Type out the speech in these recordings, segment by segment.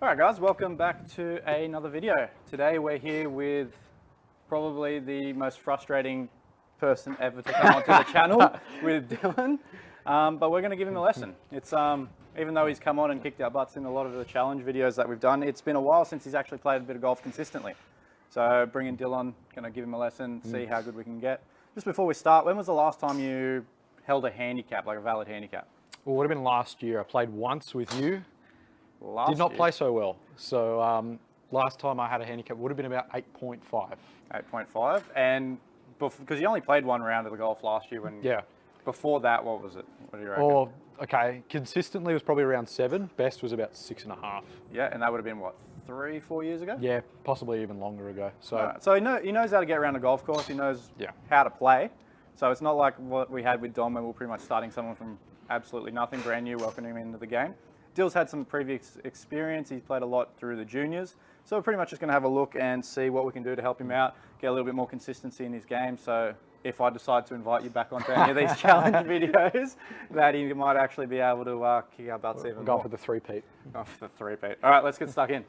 Alright guys, welcome back to another video. Today we're here with probably the most frustrating person ever to come onto the channel with Dylan, but we're going to give him a lesson. It's even though he's come on and kicked our butts in a lot of the challenge videos that we've done, it's been a while since he's actually played a bit of golf consistently. So bringing Dylan, going to give him a lesson, see how good we can get. Just before we start, when was the last time you held a handicap, like a valid handicap? Well, it would have been last year. I played once with you. Did not year? play so well. So last time I had a handicap would have been about 8.5. 8.5, and because you only played one round of the golf last year. Yeah. Before that, what was it? What do you reckon? Or okay, consistently was probably around 7. Best was about 6.5. Yeah, and that would have been what, 3-4 years ago? Yeah, possibly even longer ago. So right. So he knows how to get around a golf course. He knows how to play. So it's not like what we had with Dom, where we were pretty much starting someone from absolutely nothing, brand new, welcoming him into the game. Dill's had some previous experience. He's played a lot through the juniors. So we're pretty much just going to have a look and see what we can do to help him out, get a little bit more consistency in his game. So if I decide to invite you back onto any of these challenge videos, that he might actually be able to kick our butts even more. Go for the three-peat. Go for the three-peat. All right, let's get stuck in.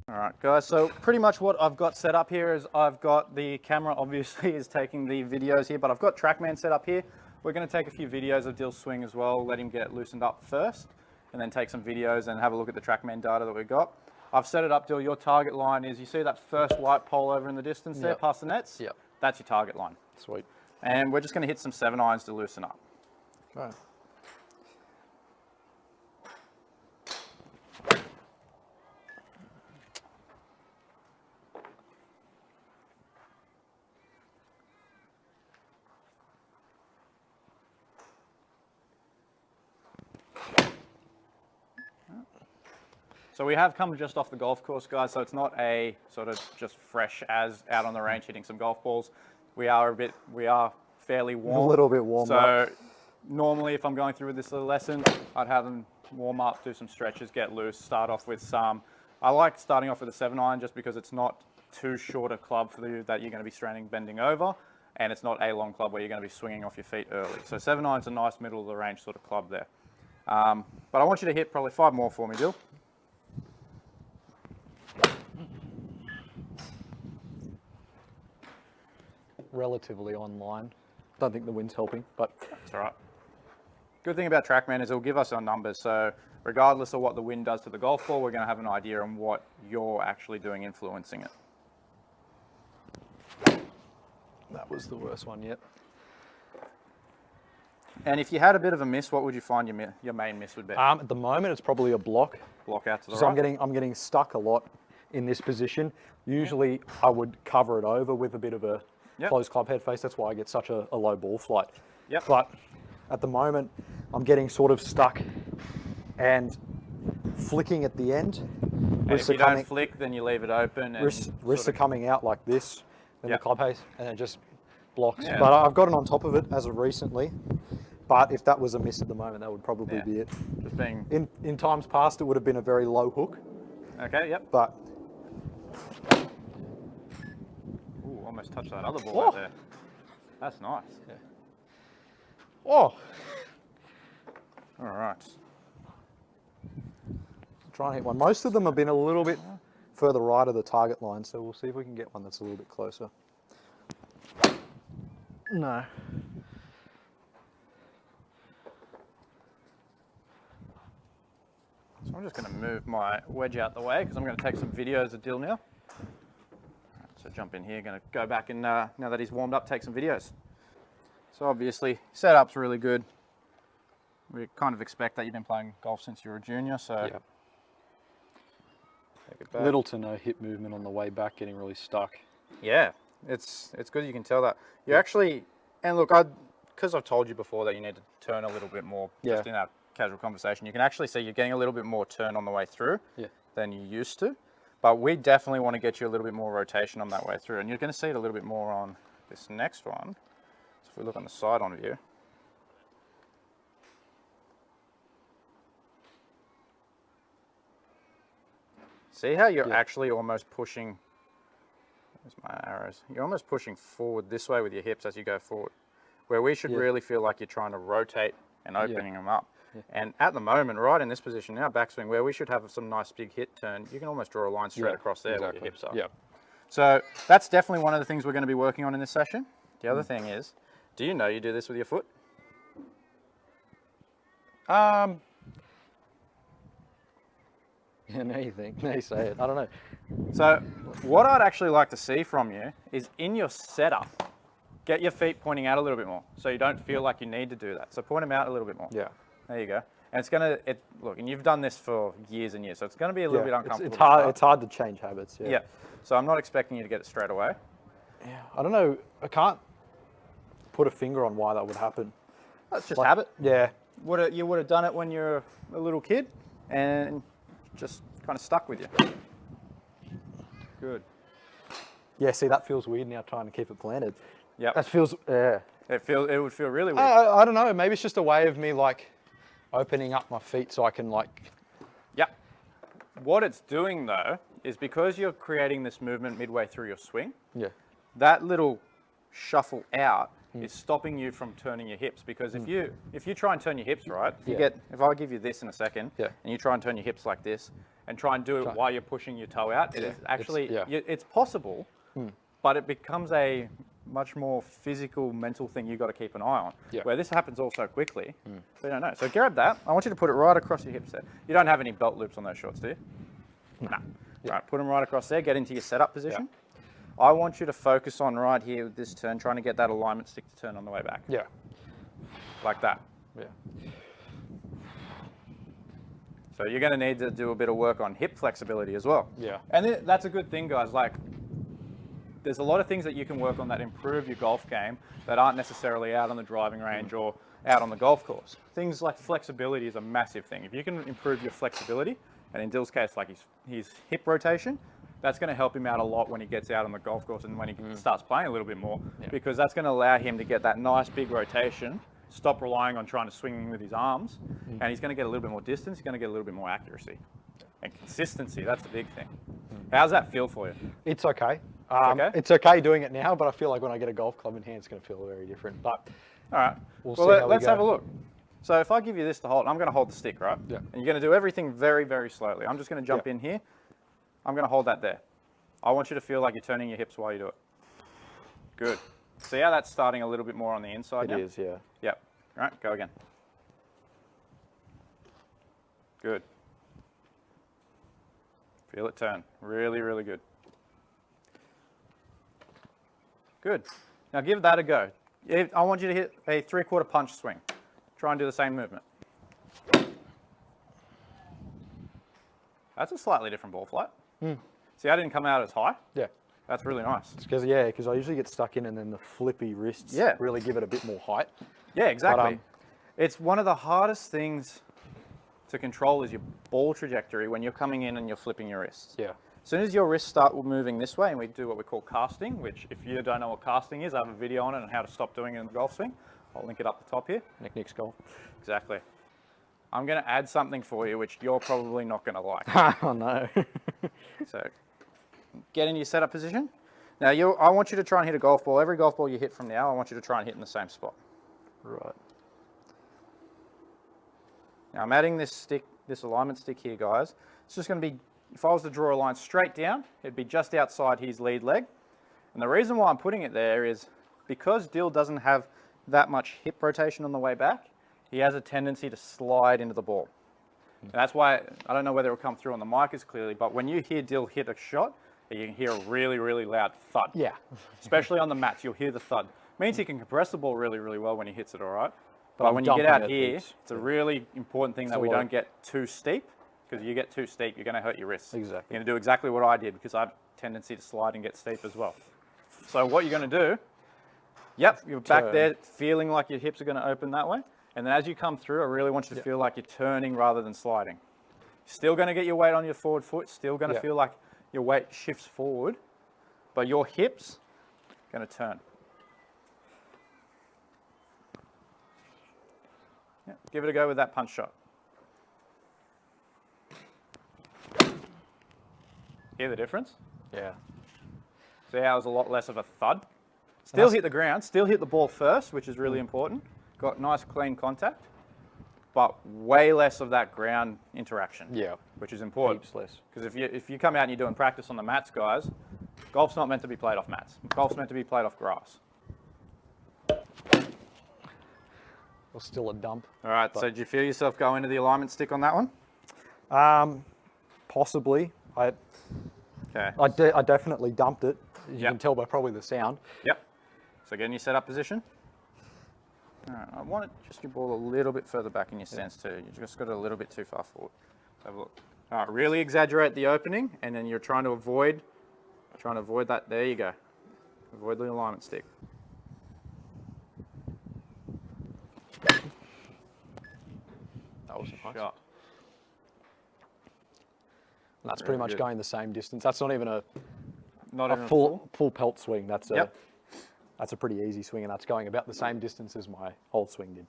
All right, guys, so pretty much what I've got set up here is I've got the camera, obviously, is taking the videos here, but I've got TrackMan set up here. We're going to take a few videos of Dill's swing as well, let him get loosened up first, and then take some videos and have a look at the TrackMan data that we've got. I've set it up, Dill. Your target line is, you see that first white pole over in the distance there, past the nets? Yep. That's your target line. Sweet. And we're just going to hit some 7-irons to loosen up. Okay. So we have come just off the golf course, guys, so it's not a sort of just fresh as out on the range hitting some golf balls. We are fairly warm. A little bit warm. So normally if I'm going through with this little lesson, I'd have them warm up, do some stretches, get loose, start off with some. I like starting off with a 7-iron just because it's not too short a club for you that you're going to be straining, bending over, and it's not a long club where you're going to be swinging off your feet early. So 7-iron's a nice middle of the range sort of club there. But I want you to hit probably 5 more for me, Dill. Relatively online. Don't think the wind's helping, but that's all right. Good thing about TrackMan is it'll give us our numbers. So regardless of what the wind does to the golf ball, we're going to have an idea on what you're actually doing influencing it. that was the worst one yet. And if you had a bit of a miss, what would you find your main miss would be? At the moment, it's probably a block. Block out to the so right. I'm getting stuck a lot in this position. Usually, I would cover it over with a bit of a closed club head face. That's why I get such a low ball flight. Yep. But at the moment, I'm getting sort of stuck and flicking at the end. And if you don't flick, then you leave it open. And wrists are coming out like this in the club face, and it just blocks. Yeah. But I've gotten on top of it as of recently. But if that was a miss at the moment, that would probably be it. Just being in times past, it would have been a very low hook. Okay. Yep. But ooh, almost touched that other ball right there. That's nice. Yeah. Oh. All right. Try and hit one. Most of them have been a little bit further right of the target line, so we'll see if we can get one that's a little bit closer. No. So I'm just going to move my wedge out the way because I'm going to take some videos of Dill now. So jump in here, going to go back and now that he's warmed up, take some videos. So obviously, setup's really good. We kind of expect that you've been playing golf since you were a junior, so yep. Take it back. Little to no hip movement on the way back, getting really stuck. Yeah, it's good you can tell that. You actually, and look, because I've told you before that you need to turn a little bit more just in our casual conversation, you can actually see you're getting a little bit more turn on the way through than you used to. But we definitely want to get you a little bit more rotation on that way through. And you're going to see it a little bit more on this next one. So if we look on the side on view. See how you're actually almost pushing, where's my arrows? You're almost pushing forward this way with your hips as you go forward. where we should really feel like you're trying to rotate and opening them up. And at the moment, right in this position now, backswing, where we should have some nice big hit turn, you can almost draw a line straight across there where your hips are. Yeah. So that's definitely one of the things we're going to be working on in this session. The other thing is, do you know you do this with your foot? Yeah, now you think, now you say it, I don't know. So what I'd actually like to see from you is in your setup, get your feet pointing out a little bit more so you don't feel like you need to do that. So point them out a little bit more. Yeah. There you go. And it's going to, look, and you've done this for years and years, so it's going to be a little bit uncomfortable. It's hard to change habits. Yeah. So I'm not expecting you to get it straight away. Yeah. I don't know, I can't put a finger on why that would happen. That's just habit. Yeah. You would have done it when you're a little kid and just kind of stuck with you. Good. Yeah, see, that feels weird now trying to keep it planted. Yeah. That feels, yeah. It would feel really weird. I don't know, maybe it's just a way of me like opening up my feet so I can like. Yeah. What it's doing though, is because you're creating this movement midway through your swing, that little shuffle out is stopping you from turning your hips, because if you try and turn your hips right, if I give you this in a second, and you try and turn your hips like this and try and do it while you're pushing your toe out, it is actually, it's possible, but it becomes a much more physical, mental thing you've got to keep an eye on, where this happens all so quickly, so you don't know. So grab that, I want you to put it right across your hips there. You don't have any belt loops on those shorts, do you? No. Right, put them right across there, get into your setup position. I want you to focus on right here with this turn, trying to get that alignment stick to turn on the way back. Yeah. Like that. Yeah. So you're going to need to do a bit of work on hip flexibility as well. Yeah. And that's a good thing, guys. Like, there's a lot of things that you can work on that improve your golf game that aren't necessarily out on the driving range or out on the golf course. Things like flexibility is a massive thing. If you can improve your flexibility, and in Dill's case, like his hip rotation, that's going to help him out a lot when he gets out on the golf course and when he starts playing a little bit more, because that's going to allow him to get that nice big rotation, stop relying on trying to swing with his arms, and he's going to get a little bit more distance, he's going to get a little bit more accuracy. And consistency, that's a big thing. How's that feel for you? It's okay. Okay? It's okay doing it now, but I feel like when I get a golf club in hand, it's going to feel very different. But all right, let's have a look. So if I give you this to hold, I'm going to hold the stick, right? Yeah. And you're going to do everything very, very slowly. I'm just going to jump in here. I'm going to hold that there. I want you to feel like you're turning your hips while you do it. Good. See how that's starting a little bit more on the inside now? It is, yeah. Yep. All right, go again. Good. Feel it turn. Really, really good. Good. Now give that a go. I want you to hit a 3/4 punch swing. Try and do the same movement. That's a slightly different ball flight. See, I didn't come out as high. Yeah. That's really nice. Because I usually get stuck in and then the flippy wrists really give it a bit more height. Yeah, exactly. But, it's one of the hardest things to control is your ball trajectory when you're coming in and you're flipping your wrists. Yeah. As soon as your wrists start moving this way, and we do what we call casting, which if you don't know what casting is, I have a video on it and how to stop doing it in the golf swing. I'll link it up the top here. Nick's golf. Exactly. I'm going to add something for you which you're probably not going to like. Oh no. So get in your setup position. Now I want you to try and hit a golf ball. Every golf ball you hit from now, I want you to try and hit in the same spot. Right. Now I'm adding this alignment stick here, guys. It's just going to be, if I was to draw a line straight down, it'd be just outside his lead leg. And the reason why I'm putting it there is because Dill doesn't have that much hip rotation on the way back, he has a tendency to slide into the ball. And that's why, I don't know whether it'll come through on the mic as clearly, but when you hear Dill hit a shot, you can hear a really, really loud thud. Yeah. Especially on the mats, you'll hear the thud. Means he can compress the ball really, really well when he hits it, all right? But when you get out here, it's a really important thing that we don't get too steep, because if you get too steep, you're going to hurt your wrists. Exactly. You're going to do exactly what I did, because I have a tendency to slide and get steep as well. So what you're going to do, you're back there feeling like your hips are going to open that way. And then as you come through, I really want you to feel like you're turning rather than sliding. Still going to get your weight on your forward foot, still going to feel like your weight shifts forward, but your hips are going to turn. Give it a go with that punch shot. Hear the difference? Yeah. See how it was a lot less of a thud? Still hit the ground, still hit the ball first, which is really important. Got nice clean contact, but way less of that ground interaction. Yeah. Which is important. Heaps less. Because if you come out and you're doing practice on the mats, guys, golf's not meant to be played off mats. Golf's meant to be played off grass. Or still a dump. All right, so do you feel yourself go into the alignment stick on that one? Possibly. Okay. I definitely dumped it. You Yep. can tell by probably the sound. Yep. So get in your setup position. All right, I want just your ball a little bit further back in your stance too. You just got it a little bit too far forward. Have a look. All right, really exaggerate the opening, and then you're trying to avoid that. There you go. Avoid the alignment stick. That was nice. Shot. That's Very pretty much good. going the same distance. That's not even Not a even full pelt swing. That's Yep. that's a pretty easy swing, and that's going about the same distance as my old swing did.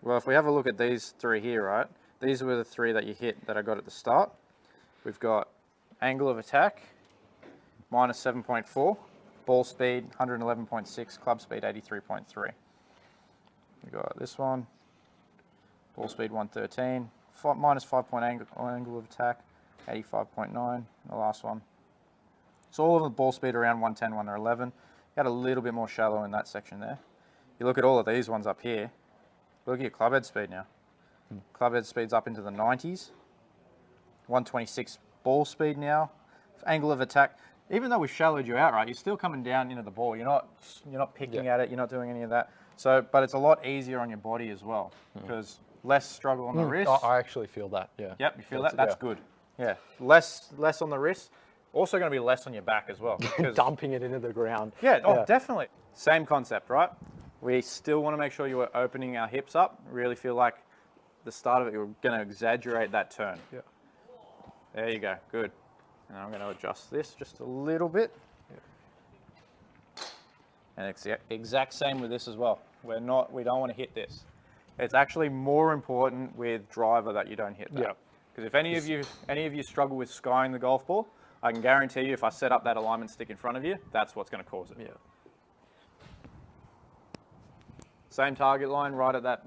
Well, if we have a look at these three here, right? These were the three that you hit that I got at the start. We've got angle of attack, minus 7.4, ball speed, 111.6, club speed, 83.3. We got this one, ball speed, 113, minus 5 angle of attack, 85.9, the last one. So all of the ball speed around 110, 111. You had a little bit more shallow in that section there. You look at all of these ones up here, look at your club head speed now. Club head speed's up into the 90s. 126 ball speed now. Angle of attack. Even though we've shallowed you out, right, you're still coming down into the ball. You're not picking at it. You're not doing any of that. So, but it's a lot easier on your body as well because less struggle on the wrist. I actually feel that. Yeah. Yep, you feel that? That's good. Yeah, less on the wrist. Also going to be less on your back as well. Dumping it into the ground. Yeah, oh, definitely. Same concept, right? We still want to make sure you are opening our hips up. Really feel like the start of it, you're going to exaggerate that turn. Yeah. There you go, good. And I'm going to adjust this just a little bit. Yeah. And it's the exact same with this as well. We don't want to hit this. It's actually more important with driver that you don't hit that. Yeah. Because if any of you struggle with skying the golf ball, I can guarantee you if I set up that alignment stick in front of you, that's what's going to cause it. Yeah. Same target line right at that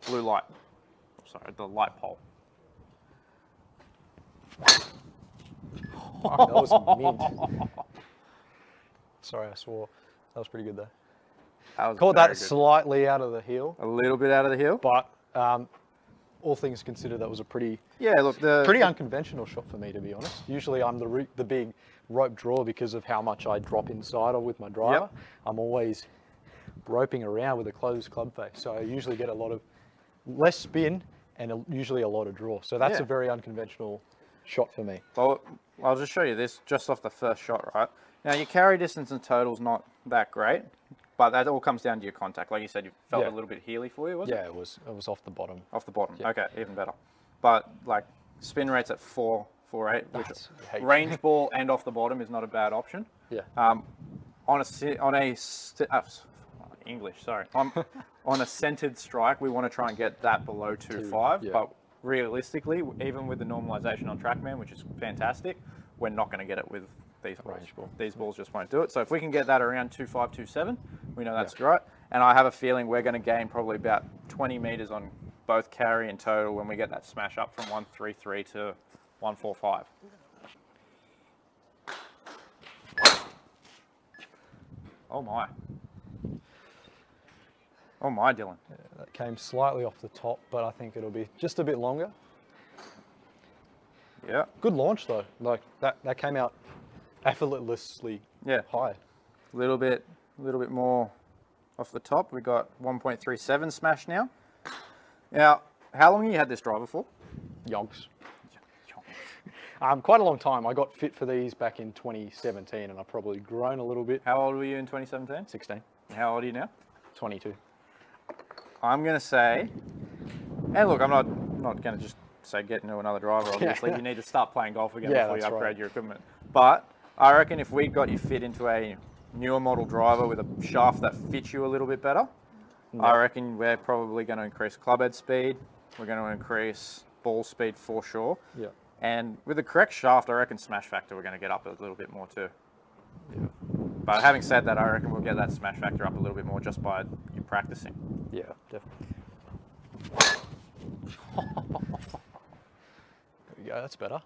blue light. Sorry, the light pole. Fuck, that was mint. Sorry, I swore. That was pretty good though. Caught that slightly out of the heel. A little bit out of the heel. But all things considered, that was a pretty look, pretty unconventional shot for me, to be honest. Usually I'm the big rope drawer because of how much I drop inside or with my driver. Yep. I'm always roping around with a closed club face. So I usually get a lot of less spin and usually a lot of draw. So that's a very unconventional shot for me. Well, I'll just show you this just off the first shot, right? Now your carry distance and total's not that great, but that all comes down to your contact. Like you said, you felt a little bit heely for you, was it? Yeah, it was off the bottom. Off the bottom. Yeah. Okay, even better. But like spin rates at 4.48, which Hey. range ball and off the bottom is not a bad option. Yeah. On a centered strike, we want to try and get that below 2.5. yeah. But realistically, even with the normalization on TrackMan, which is fantastic, we're not going to get it with these balls. Range ball. These balls just won't do it. So if we can get that around 2.5, 2.7, we know that's right. And I have a feeling we're going to gain probably about 20 meters on both carry and total when we get that smash up from 133 to 145. Oh my. Oh my, Dylan. Yeah, that came slightly off the top, but I think it'll be just a bit longer. Yeah. Good launch though. Like that came out effortlessly high. A little bit more off the top. We got 1.37 smash now. Now, how long have you had this driver for? Yonks. Quite a long time. I got fit for these back in 2017 and I've probably grown a little bit. How old were you in 2017? 16. How old are you now? 22. I'm going to say, and look, I'm not going to just say get into another driver, obviously. You need to start playing golf again before you upgrade your equipment. But I reckon if we got you fit into a newer model driver with a shaft that fits you a little bit better, I reckon we're probably going to increase club head speed. We're going to increase ball speed for sure. Yeah. And with the correct shaft, I reckon smash factor we're going to get up a little bit more too. Yeah. But having said that, I reckon we'll get that smash factor up a little bit more just by you practicing. Yeah, definitely. There we go, that's better.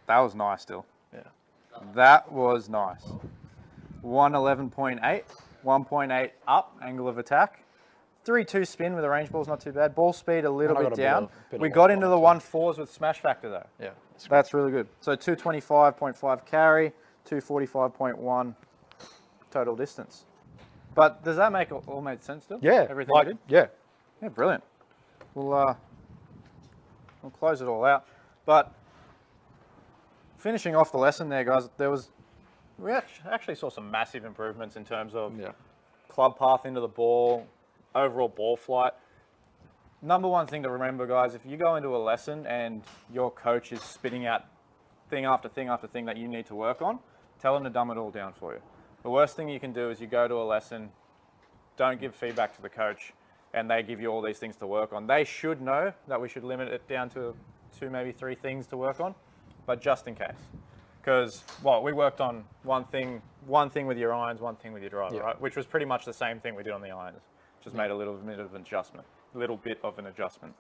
That was nice still. Yeah. That was nice. 111.8, 1.8 up, angle of attack. 3-2 spin with a range ball's not too bad. Ball speed a little I bit got a down. bit of We lock got on into it the too. 1.4s with smash factor though. Yeah. That's really good. So 225.5 carry, 245.1 total distance. But does that make all made sense still? Yeah. Everything we did? Yeah. Yeah, brilliant. We'll close it all out. But finishing off the lesson there, guys, we actually saw some massive improvements in terms of club path into the ball, overall ball flight. Number one thing to remember, guys, if you go into a lesson and your coach is spitting out thing after thing after thing that you need to work on, tell them to dumb it all down for you. The worst thing you can do is you go to a lesson, don't give feedback to the coach, and they give you all these things to work on. They should know that we should limit it down to 2, maybe 3 things to work on, but just in case. Because, well, we worked on one thing with your irons, one thing with your driver, right? Which was pretty much the same thing we did on the irons. Just made a little bit of an adjustment.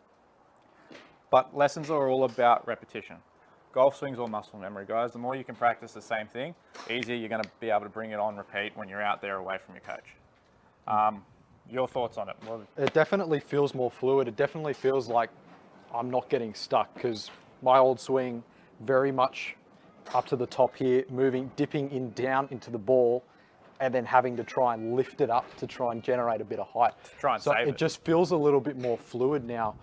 But lessons are all about repetition. Golf swing's all muscle memory, guys. The more you can practice the same thing, easier you're going to be able to bring it on repeat when you're out there away from your coach. Your thoughts on it? It definitely feels more fluid. It definitely feels like I'm not getting stuck, because my old swing, very much up to the top here, dipping in down into the ball, and then having to try and lift it up to try and generate a bit of height. Try and save it. It just feels a little bit more fluid now,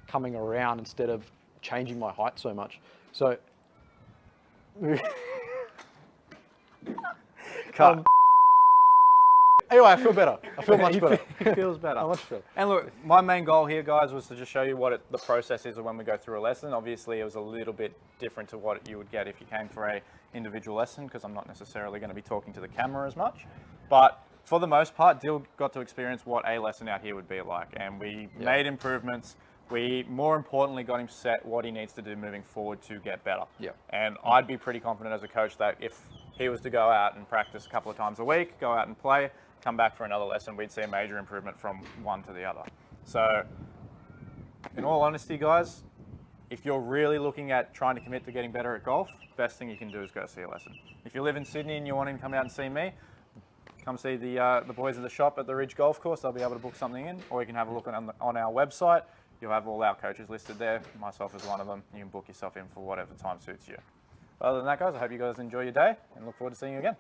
coming around instead of changing my height so much. So, Cut. Anyway, I feel better. I feel much better. It feels better. Much better. And look, my main goal here, guys, was to just show you what the process is when we go through a lesson. Obviously, it was a little bit different to what you would get if you came for a individual lesson, because I'm not necessarily going to be talking to the camera as much. But for the most part, Dill got to experience what a lesson out here would be like, and we made improvements. We, more importantly, got him set what he needs to do moving forward to get better. And I'd be pretty confident as a coach that if he was to go out and practice a couple of times a week, go out and play, come back for another lesson, we'd see a major improvement from one to the other. So, in all honesty, guys, if you're really looking at trying to commit to getting better at golf, best thing you can do is go see a lesson. If you live in Sydney and you want him to come out and see me, come see the boys at the shop at the Ridge Golf Course. They'll be able to book something in, or you can have a look on our website. You'll have all our coaches listed there. Myself is one of them. You can book yourself in for whatever time suits you. Other than that, guys, I hope you guys enjoy your day and look forward to seeing you again.